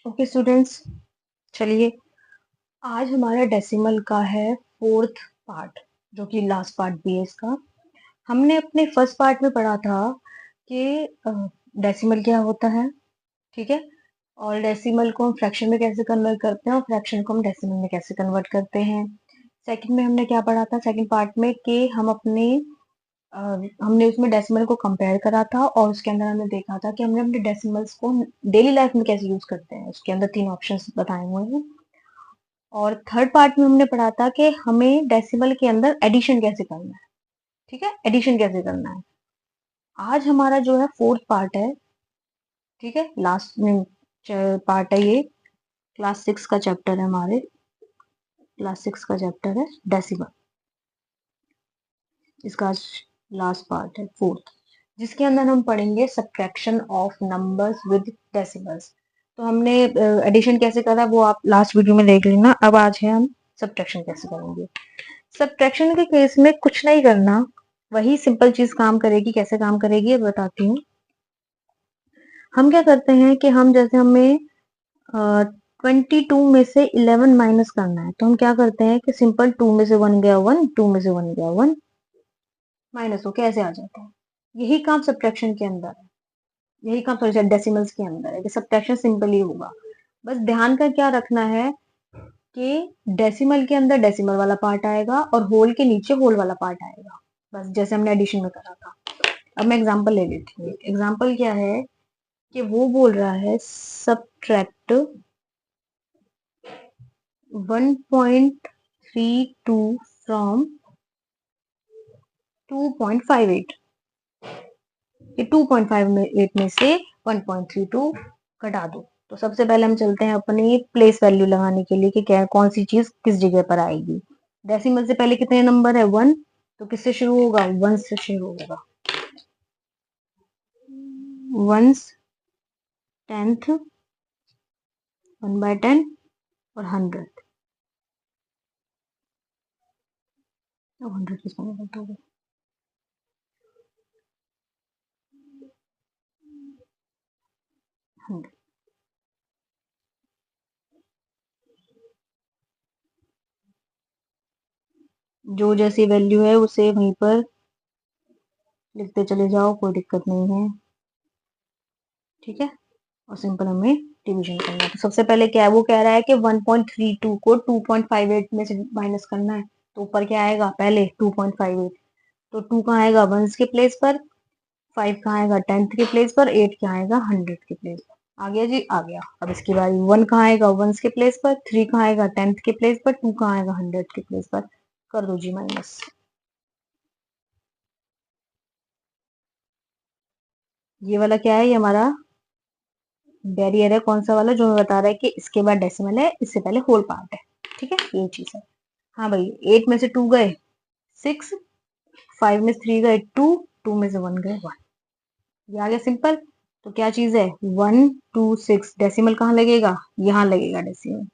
Okay students, चलिए आज हमारा डेसिमल का है फोर्थ पार्ट, जो कि लास्ट पार्ट भी है इसका। हमने अपने फर्स्ट पार्ट में पढ़ा था कि डेसिमल क्या होता है, ठीक है, और डेसिमल को हम फ्रैक्शन में कैसे कन्वर्ट करते हैं और फ्रैक्शन को हम डेसिमल में कैसे कन्वर्ट करते हैं। सेकंड में हमने क्या पढ़ा था, सेकंड पार्ट में, कि हम अपने हमने उसमें डेसिमल को कंपेयर करा था और उसके अंदर हमने देखा था कि हमने अपने डेसिमल्स को डेली लाइफ में कैसे यूज करते हैं। उसके अंदर 3 ऑप्शंस बताए हुए हैं। और थर्ड पार्ट में हमने पढ़ा था कि हमें डेसिमल के अंदर एडिशन कैसे करना है, ठीक है, एडिशन कैसे करना है। आज हमारा जो है फोर्थ पार्ट है, ठीक है, लास्ट में पार्ट है ये। क्लास 6 का चैप्टर है, हमारे क्लास 6 का चैप्टर है डेसिमल। इसका लास्ट पार्ट है फोर्थ, जिसके अंदर हम पढ़ेंगे subtraction of numbers with decimals. तो हमने एडिशन कैसे करा वो आप लास्ट वीडियो में देख लेना। अब आज है हम सब्ट्रैक्शन कैसे करेंगे। सब्ट्रैक्शन के केस में कुछ नहीं करना, वही सिंपल चीज काम करेगी। कैसे काम करेगी ये बताती हूँ। हम क्या करते हैं कि हम जैसे हमें 22 में से 11 माइनस करना है, तो हम क्या करते हैं कि सिंपल 2 में से 1 गया 1, 2 में से 1 गया 1, माइनस हो कैसे आ जाता है। यही काम सब्ट्रैक्शन के अंदर है, यही काम सॉरी डेसिमल्स के अंदर है कि सब्ट्रैक्शन सिंपल ही होगा। बस ध्यान का क्या रखना है कि डेसिमल के अंदर डेसिमल वाला पार्ट आएगा और होल के नीचे होल वाला पार्ट आएगा, बस जैसे हमने एडिशन में करा था। अब मैं एग्जांपल ले लेती हूँ। एग्जांपल क्या है कि वो बोल रहा है सब्ट्रैक्ट 1.32 फ्रॉम 2.58। ये 2.58 में से 1.32 घटा दो। तो सबसे पहले हम चलते हैं अपनी प्लेस वैल्यू लगाने के लिए कि क्या कौन सी चीज किस जगह पर आएगी। डेसिमल से पहले कितने नंबर है 1, तो किससे शुरू होगा 1 से शुरू होगा। वंस, टेंथ, 1/10 और 100। 100 किसमें होगा, हंड्रेड। जो जैसी वैल्यू है उसे वहीं पर लिखते चले जाओ, कोई दिक्कत नहीं है, ठीक है। और सिंपल हमें डिवीजन करना है। तो सबसे पहले क्या है, वो कह रहा है कि 1.32 को 2.58 में से माइनस करना है। तो ऊपर क्या आएगा, पहले 2.58। तो 2 कहाँ आएगा वंस के प्लेस पर, 5 कहाँ आएगा टेंथ के प्लेस पर, 8 कहाँ आएगा 100 के प्लेस पर। आ गया जी, आ गया। अब इसकी बारी 1 कहाँ आएगा वंस के प्लेस पर, 3 कहाँ आएगा टेंथ के प्लेस पर, 2 कहाँ आएगा 100 के प्लेस पर। कर दो जी माइनस। ये वाला क्या है, ये हमारा बैरियर है। कौन सा वाला, जो हमें बता रहा है कि इसके बाद डेसिमल है, इससे पहले होल पार्ट है, ठीक है, ये चीज है। हाँ भाई, 8 में से 2 गए 6, 5 में से 3 गए 2, 2 में से 1 गए 1। ये आ गया सिंपल। तो क्या चीज है 126, डेसिमल कहाँ लगेगा, यहाँ लगेगा डेसिमल।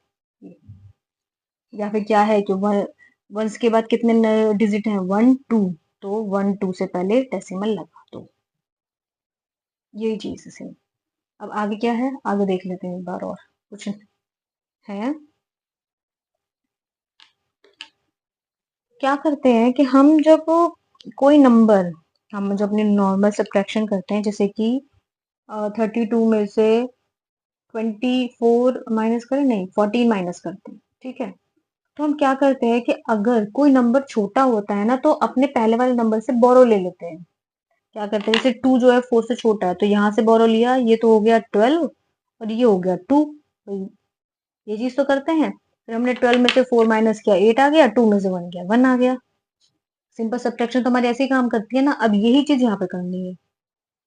या फिर क्या है कि वंस के बाद कितने डिजिट हैं 1 2, तो 1 2 से पहले डेसिमल लगा दो। यही चीज है सिंपल। अब आगे क्या है, आगे देख लेते हैं एक बार और कुछ है। क्या करते हैं कि हम जब कोई नंबर, हम जब अपने नॉर्मल सब्ट्रैक्शन करते हैं, जैसे कि 32 में से 24 माइनस करें, नहीं 14 माइनस करते हैं, ठीक है। तो हम क्या करते हैं कि अगर कोई नंबर छोटा होता है ना, तो अपने पहले वाले नंबर से बोरो ले लेते हैं। क्या करते हैं, जैसे 2 जो है 4 से छोटा है, तो यहाँ से बोरो लिया, ये तो हो गया 12 और ये हो गया 2। ये चीज तो करते हैं। फिर हमने 12 में से 4 माइनस किया, 8 आ गया, 2 में से 1 गया 1 आ गया। सिंपल सब्ट्रैक्शन तो हमारी ऐसे ही काम करती है ना। अब यही चीज यहाँ पे करनी है।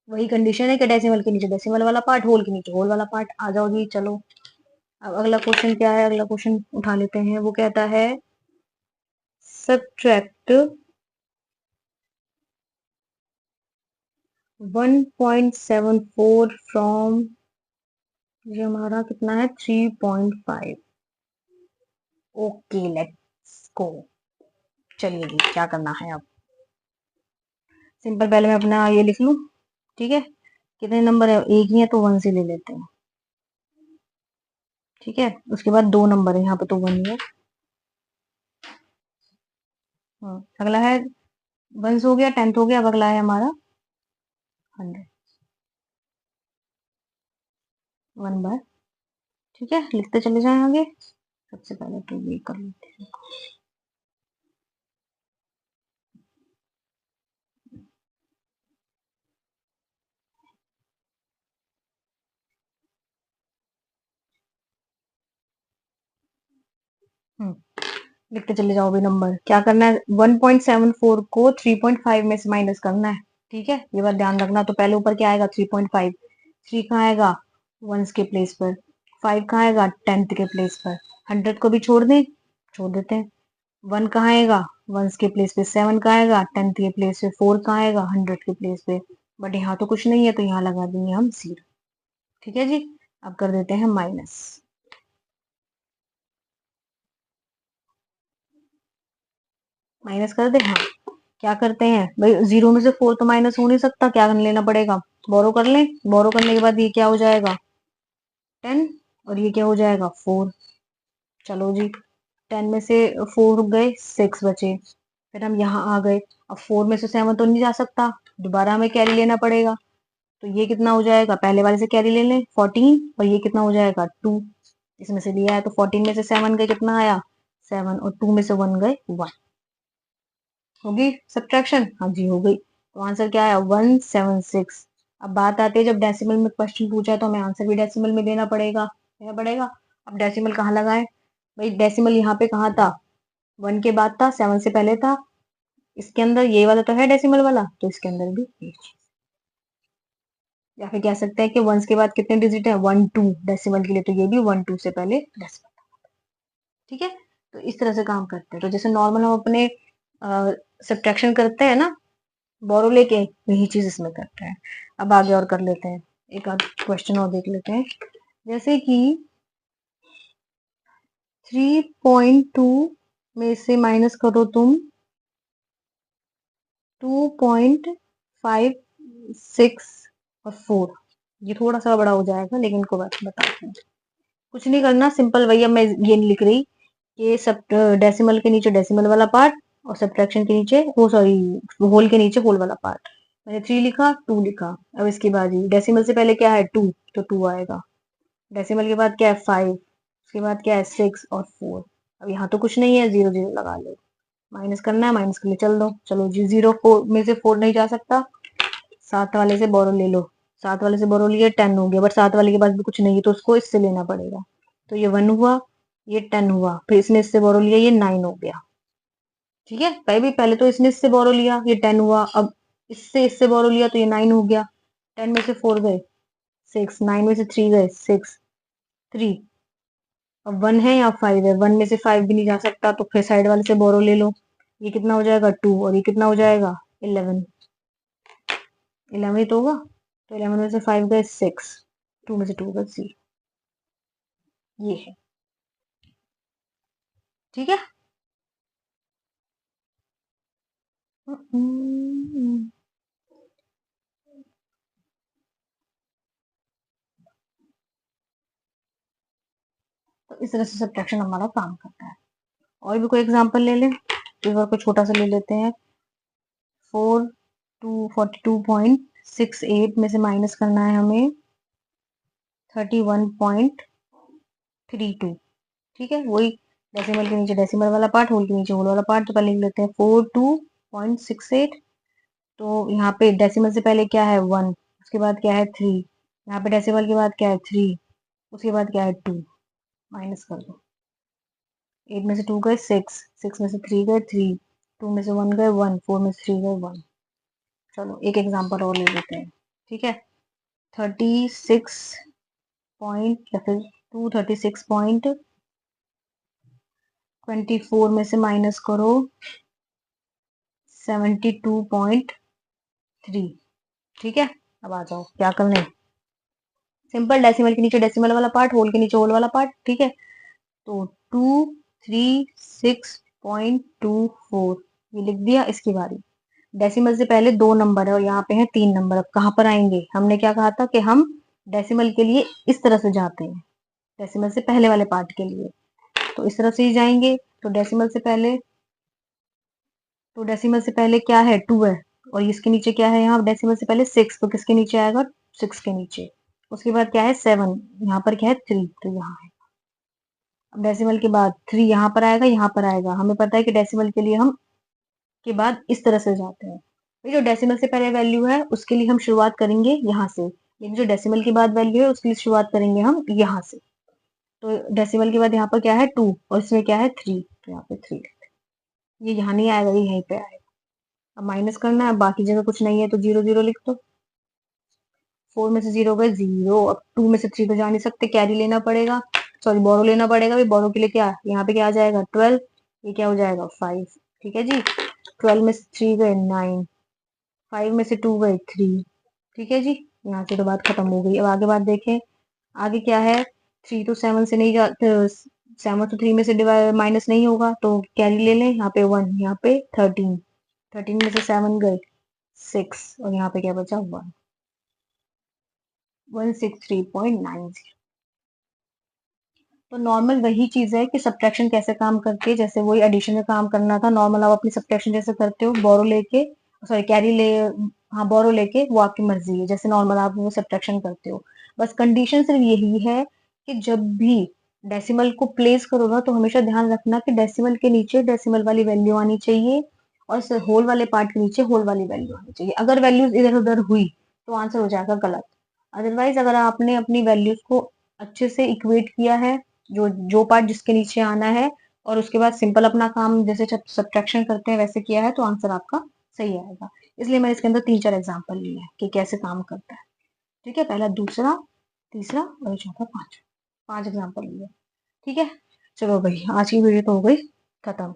वही कंडीशन है कि डेसिमल के नीचे डेसिमल वाला पार्ट, होल के नीचे होल वाला पार्ट। आ जाओ जी चलो। अब अगला क्वेश्चन क्या है, अगला क्वेश्चन उठा लेते हैं। वो कहता है सब्ट्रैक्ट 1.74 फ्रॉम, ये हमारा कितना है 3.5। Okay let's go. चलिए जी, क्या करना है अब। सिंपल, पहले मैं अपना ये लिख लूं, ठीक है। कितने नंबर है, एक ही है तो 1 से ले लेते हैं। ठीक है, उसके बाद 2 नंबर है, यहाँ पे तो 1 ही है। अगला है 1 हो गया, 10th हो गया, अब अगला है हमारा 100 1 बार। ठीक है, लिखते चले जाएं आगे। सबसे पहले तो ये कर लेते हैं। लिखते चले जाओ भी नंबर। क्या करना है, 1.74 को 3.5 में से माइनस करना है। ठीक है, ये बात ध्यान रखना। तो पहले ऊपर क्या आएगा, 3.5। 3 कहाँ आएगा, वंस के प्लेस पर। 5 कहाँ आएगा, 10th के प्लेस पर। 100 को भी छोड़ दें, छोड़ देते हैं। 1 कहाँ आएगा, वंस के प्लेस पे। 7 कहाँ आएगा, 10th के प्लेस पे। 4 कहाँ आएगा, 100 के प्लेस पे। बट यहाँ तो कुछ नहीं है, तो यहाँ लगा देंगे हम 0। ठीक है जी, अब कर देते हैं माइनस। माइनस कर दे, हाँ। क्या करते हैं भाई, 0 में से 4 तो माइनस हो नहीं सकता, क्या कर लेना पड़ेगा, बोरो कर लें। बोरो करने के बाद ये क्या हो जाएगा, 10, और ये क्या हो जाएगा, 4। चलो जी, 10 में से 4 गए, 6 बचे। फिर हम यहाँ आ गए। अब 4 में से 7 तो नहीं जा सकता, दोबारा हमें कैरी लेना पड़ेगा। तो ये कितना हो जाएगा, पहले वाले से कैरी ले लें, 14, और ये कितना हो जाएगा, 2। इसमें से लिया है तो 14 में से 7 गए, कितना आया, 7, और 2 में से 1 गए, 1। होगी सब्ट्रैक्शन, हाँ जी हो गई। तो आंसर क्या आया, 176। अब बात आती है, जब डेसिमल में क्वेश्चन पूछा है तो हमें आंसर भी डेसिमल में देना पड़ेगा। अब डेसिमल कहाँ लगाए भाई, डेसिमल यहाँ पे कहाँ था, 1 के बाद था, 7 से पहले था। इसके अंदर ये वाला तो है डेसिमल वाला, तो इसके अंदर भी ये चीज। या फिर कह सकते हैं कि 1 के बाद कितने डिजिट है, 1 2 डेसिमल के लिए, तो ये भी 1 2 से पहले डेसिमल। ठीक है, तो इस तरह से काम करते हैं। तो जैसे नॉर्मल हम अपने सब्ट्रैक्शन करते हैं ना, बोरो लेके, यही चीज इसमें करते हैं। अब आगे और कर लेते हैं, एक आध क्वेश्चन और देख लेते हैं। जैसे कि 3.2 में से माइनस करो तुम 2.56 और 4। ये थोड़ा सा बड़ा हो जाएगा, लेकिन इनको बताते हैं। कुछ नहीं करना, सिंपल वही। अब मैं ये नहीं लिख रही कि सब डेसिमल के नीचे डेसिमल वाला पार्ट, और सब्ट्रैक्शन के नीचे, वो सॉरी, होल के नीचे होल वाला पार्ट। मैंने 3 लिखा, 2 लिखा। अब इसकी बाजी, डेसिमल से पहले क्या है, 2, तो 2 आएगा। डेसिमल के बाद क्या है, 5। उसके बाद क्या है, 6 और 4। अब यहाँ तो कुछ नहीं है, 0 0 लगा लो। माइनस करना है, माइनस के लिए चल दो। चलो जी, 0 4 में से 4 नहीं जा सकता, 7 वाले से बोरो ले लो। 7 वाले से बोरो लिए, 10 हो गया, बट 7 वाले के पास भी कुछ नहीं है, तो उसको इससे लेना पड़ेगा। तो ये 1 हुआ, ये 10 हुआ, फिर इसने इससे बोरो लिया, ये 9 हो गया। ठीक है, पहले तो इसने इससे बोरो लिया, ये 10 हुआ। अब इससे बोरो लिया, तो ये 9 हो गया। 10 में से 4 गए, 6। 9 में से 3 गए, 6, 3। अब 1 है या 5 है, 1 में से 5 भी नहीं जा सकता, तो फिर साइड वाले से बोरो ले लो। ये कितना हो जाएगा, 2, और ये कितना हो जाएगा, 11। 11 ही तो होगा। तो 11 में से 5 गए, 6। 2 में से 2 गए, 0। ये है। ठीक है। तो इस तरह से सब्ट्रैक्शन हमारा काम करता है। और भी कोई एग्जांपल ले लें, इस बार को छोटा सा ले लेते हैं। 42.68 में से माइनस करना है हमें 31.32। ठीक है, वही डेसिमल के नीचे डेसिमल वाला पार्ट, होल के नीचे होल वाला पार्ट। तो पहले लिख लेते हैं 42.68। तो यहाँ पे डेसिमल से पहले क्या है, 1। उसके बाद क्या है, 3। यहाँ पे डेसिमल के बाद क्या है, 3। उसके बाद क्या है, 2। माइनस कर दो। 8 में से 2 गए, 6। 6 में से 3 गए, 3। 2 में से 1 गए, 1। 4 में से 3 गए, 1। चलो एक एग्जांपल और ले लेते हैं। ठीक है, 36 पॉइंट, या फिर 236.24 में से माइनस करो 72.3। ठीक है, अब आ जाओ, क्या करना है, सिंपल, डेसिमल के नीचे डेसिमल वाला पार्ट, होल के नीचे होल वाला पार्ट। ठीक है, तो 236.24 ये लिख दिया। इसकी बारी, डेसिमल से पहले 2 नंबर है, और यहाँ पे है 3 नंबर। अब कहाँ पर आएंगे, हमने क्या कहा था कि हम डेसिमल के लिए इस तरह से जाते हैं। डेसिमल से पहले वाले पार्ट के लिए। तो इस तरफ से ही जाएंगे। तो डेसिमल से पहले क्या है, 2 है, और इसके नीचे क्या है, यहाँ डेसिमल से पहले 6, तो किसके नीचे आएगा, 6 के नीचे। उसके बाद क्या है, 7, यहाँ पर क्या है, 3, तो यहाँ है। अब डेसिमल के बाद 3 यहाँ पर आएगा, यहाँ पर आएगा। हमें पता है कि डेसिमल के लिए हम के बाद इस तरह से जाते हैं। ये जो डेसिमल से पहले वैल्यू है उसके लिए हम शुरुआत करेंगे यहाँ से, लेकिन जो डेसिमल के बाद वैल्यू है उसके लिए शुरुआत करेंगे हम यहाँ से। तो डेसिमल के बाद यहाँ पर क्या है, 2, और इसमें क्या है, 3, तो यहाँ पे 3। ये यहाँ नहीं आएगा, ये यहीं पे आएगा। अब माइनस करना है, बाकी जगह कुछ नहीं है तो 0 0 लिख दो। 4 में से 0 गए 0। अब 2 में से 3 तो जा नहीं सकते, कैरी लेना पड़ेगा, सॉरी बोरो लेना पड़ेगा। भाई बोरो के लिए क्या, यहाँ पे क्या आ जाएगा, 12, ये क्या हो जाएगा, 5। ठीक है जी। 12 में से 3 गए 9, 5 में से 2 गए 3। ठीक है जी। यहाँ से तो बात खत्म हो गई। अब आगे बात देखें, आगे क्या है, 3 तो 7 से नहीं जा, 7 तो 3 में से डिवाइड माइनस नहीं होगा, तो कैरी ले लें। यहाँ पे 1, यहाँ पे 13, 13 में से 7 गए 6, और यहाँ पे क्या बचा, 1, 163.90। तो नॉर्मल वही चीज है कि सब्ट्रैक्शन कैसे काम करती है, जैसे वही एडिशन में काम करना था। नॉर्मल आप अपनी सब्ट्रैक्शन जैसे करते हो, बोरो लेके, सॉरी कैरी ले, हाँ बोरो लेके, वो आपकी मर्जी है, जैसे नॉर्मल आप वो सब्ट्रैक्शन करते हो। बस कंडीशन सिर्फ यही है कि जब भी डेसिमल को प्लेस करो ना, तो हमेशा ध्यान रखना कि डेसिमल के नीचे डेसिमल वाली वैल्यू आनी चाहिए, और होल वाले पार्ट के नीचे होल वाली वैल्यू आनी चाहिए। अगर वैल्यूज इधर उधर हुई तो आंसर हो जाएगा गलत। अदरवाइज अगर आपने अपनी वैल्यूज को अच्छे से इक्वेट किया है, जो जो पार्ट जिसके नीचे आना है, और उसके बाद सिंपल अपना काम जैसे सब्ट्रैक्शन करते हैं वैसे किया है, तो आंसर आपका सही आएगा। इसलिए मैंने इसके अंदर 3 4 एग्जांपल लिए हैं कि कैसे काम करता है। ठीक है, पहला, दूसरा, तीसरा और चौथा, 5, 5 एग्जांपल लिए। ठीक है। चलो भाई, आज की वीडियो तो हो गई खत्म।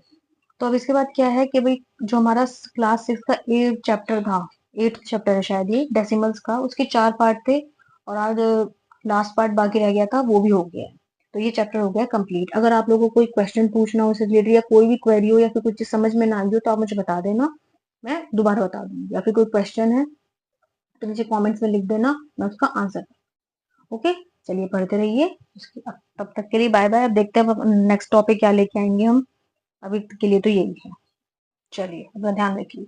तो अब इसके बाद क्या है कि भाई, जो हमारा क्लास 6 का 8 चैप्टर था, 8th चैप्टर है शायद ये, डेसिमल्स का, उसके 4 पार्ट थे, और आज लास्ट पार्ट बाकी रह गया था, वो भी हो गया है। तो ये चैप्टर हो गया कंप्लीट। अगर आप लोगों को कोई क्वेश्चन पूछना हो इससे रिलेटेड, या कोई भी क्वेरी हो, या फिर कुछ चीज समझ में ना आई हो, तो आप मुझे बता देना, मैं दोबारा बता दूंगी। या फिर कोई क्वेश्चन है तो मुझे कमेंट्स में लिख देना, मैं उसका आंसर। ओके, चलिए पढ़ते रहिए। तब तक के लिए बाय बाय। अब देखते हैं नेक्स्ट टॉपिक क्या लेके आएंगे हम। अभी के लिए तो यही है। चलिए, अपना ध्यान रखिए।